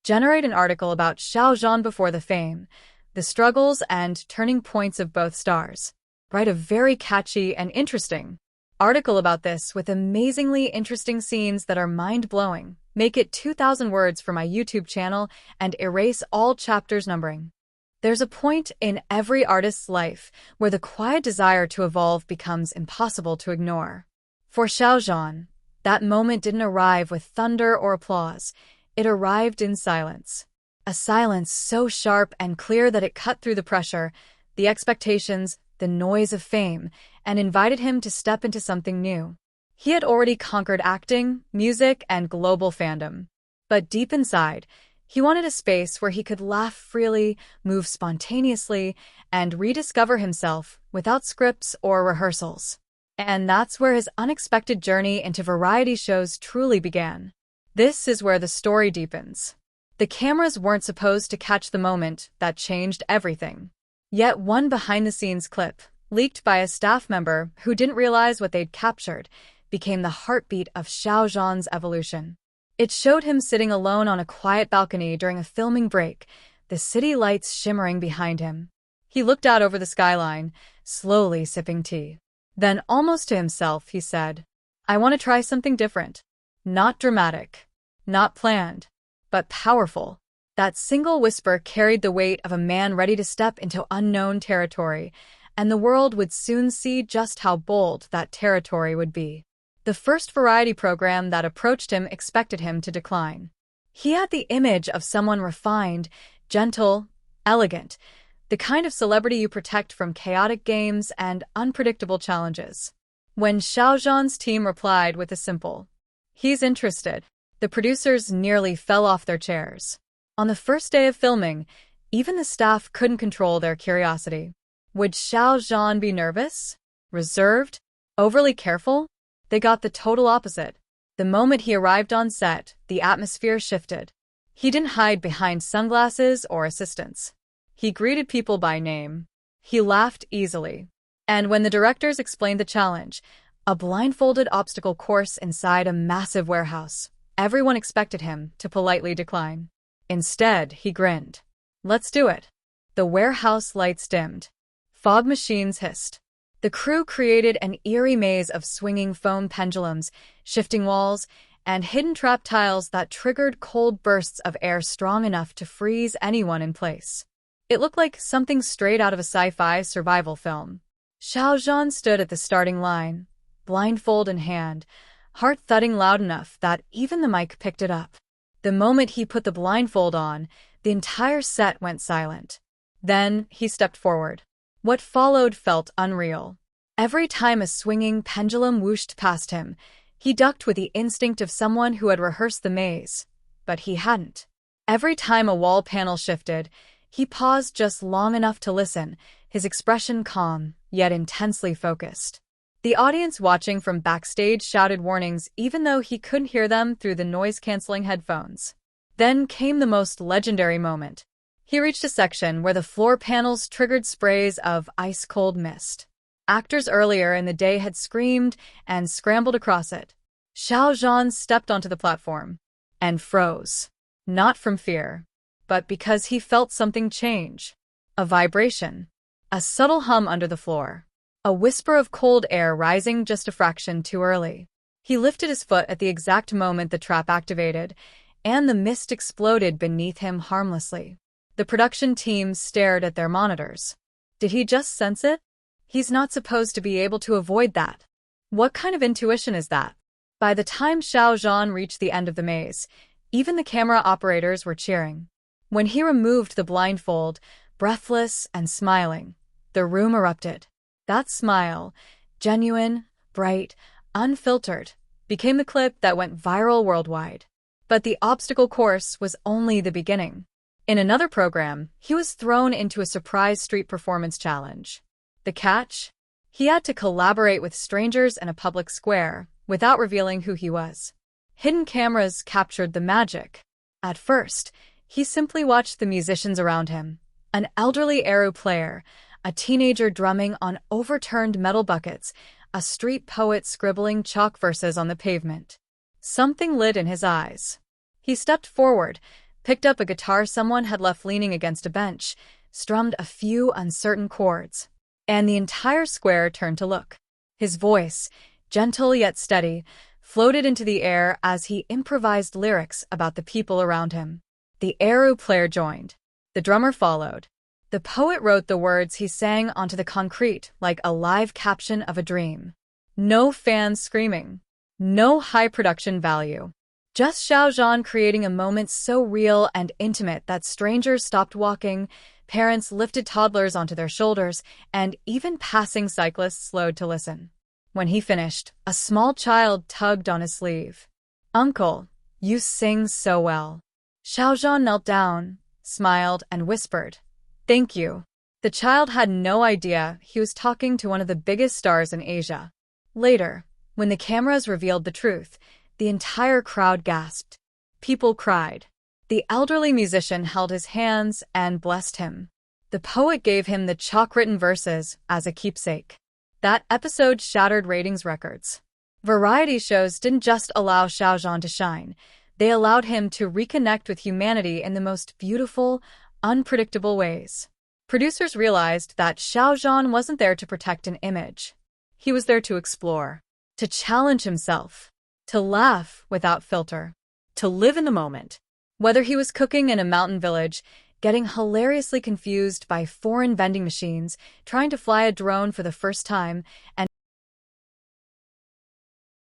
Generate an article about Xiao Zhan before the fame, the struggles and turning points of both stars. Write a very catchy and interesting article about this with amazingly interesting scenes that are mind-blowing. Make it 2,000 words for my YouTube channel and erase all chapters numbering. There's a point in every artist's life where the quiet desire to evolve becomes impossible to ignore. For Xiao Zhan, that moment didn't arrive with thunder or applause. It arrived in silence. A silence so sharp and clear that it cut through the pressure, the expectations, the noise of fame, and invited him to step into something new. He had already conquered acting, music, and global fandom. But deep inside, he wanted a space where he could laugh freely, move spontaneously, and rediscover himself without scripts or rehearsals. And that's where his unexpected journey into variety shows truly began. This is where the story deepens. The cameras weren't supposed to catch the moment that changed everything. Yet one behind-the-scenes clip, leaked by a staff member who didn't realize what they'd captured, became the heartbeat of Xiao Zhan's evolution. It showed him sitting alone on a quiet balcony during a filming break, the city lights shimmering behind him. He looked out over the skyline, slowly sipping tea. Then, almost to himself, he said, "I want to try something different. Not dramatic, not planned, but powerful." That single whisper carried the weight of a man ready to step into unknown territory, and the world would soon see just how bold that territory would be. The first variety program that approached him expected him to decline. He had the image of someone refined, gentle, elegant, the kind of celebrity you protect from chaotic games and unpredictable challenges. When Xiao Zhan's team replied with a simple, "He's interested," the producers nearly fell off their chairs. On the first day of filming, even the staff couldn't control their curiosity. Would Xiao Zhan be nervous? Reserved? Overly careful? They got the total opposite. The moment he arrived on set, the atmosphere shifted. He didn't hide behind sunglasses or assistants. He greeted people by name. He laughed easily. And when the directors explained the challenge, a blindfolded obstacle course inside a massive warehouse, everyone expected him to politely decline. Instead, he grinned. "Let's do it." The warehouse lights dimmed. Fog machines hissed. The crew created an eerie maze of swinging foam pendulums, shifting walls, and hidden trap tiles that triggered cold bursts of air strong enough to freeze anyone in place. It looked like something straight out of a sci-fi survival film. Xiao Zhan stood at the starting line, blindfold in hand, heart thudding loud enough that even the mic picked it up. The moment he put the blindfold on, the entire set went silent. Then he stepped forward. What followed felt unreal. Every time a swinging pendulum whooshed past him, he ducked with the instinct of someone who had rehearsed the maze. But he hadn't. Every time a wall panel shifted, he paused just long enough to listen, his expression calm, yet intensely focused. The audience watching from backstage shouted warnings even though he couldn't hear them through the noise-canceling headphones. Then came the most legendary moment. He reached a section where the floor panels triggered sprays of ice-cold mist. Actors earlier in the day had screamed and scrambled across it. Xiao Zhan stepped onto the platform and froze. Not from fear, but because he felt something change. A vibration. A subtle hum under the floor. A whisper of cold air rising just a fraction too early. He lifted his foot at the exact moment the trap activated, and the mist exploded beneath him harmlessly. The production team stared at their monitors. Did he just sense it? He's not supposed to be able to avoid that. What kind of intuition is that? By the time Xiao Zhan reached the end of the maze, even the camera operators were cheering. When he removed the blindfold, breathless and smiling, the room erupted. That smile, genuine, bright, unfiltered, became the clip that went viral worldwide. But the obstacle course was only the beginning. In another program, he was thrown into a surprise street performance challenge. The catch? He had to collaborate with strangers in a public square without revealing who he was. Hidden cameras captured the magic. At first, he simply watched the musicians around him. An elderly Eru player, a teenager drumming on overturned metal buckets, a street poet scribbling chalk verses on the pavement. Something lit in his eyes. He stepped forward, picked up a guitar someone had left leaning against a bench, strummed a few uncertain chords, and the entire square turned to look. His voice, gentle yet steady, floated into the air as he improvised lyrics about the people around him. The Eru player joined. The drummer followed. The poet wrote the words he sang onto the concrete like a live caption of a dream. No fans screaming. No high production value. Just Xiao Zhan creating a moment so real and intimate that strangers stopped walking, parents lifted toddlers onto their shoulders, and even passing cyclists slowed to listen. When he finished, a small child tugged on his sleeve. "Uncle, you sing so well." Xiao Zhan knelt down, smiled, and whispered, "Thank you." The child had no idea he was talking to one of the biggest stars in Asia. Later, when the cameras revealed the truth, the entire crowd gasped. People cried. The elderly musician held his hands and blessed him. The poet gave him the chalk-written verses as a keepsake. That episode shattered ratings records. Variety shows didn't just allow Xiao Zhan to shine. They allowed him to reconnect with humanity in the most beautiful, unpredictable ways. Producers realized that Xiao Zhan wasn't there to protect an image. He was there to explore, to challenge himself, to laugh without filter, to live in the moment. Whether he was cooking in a mountain village, getting hilariously confused by foreign vending machines, trying to fly a drone for the first time, and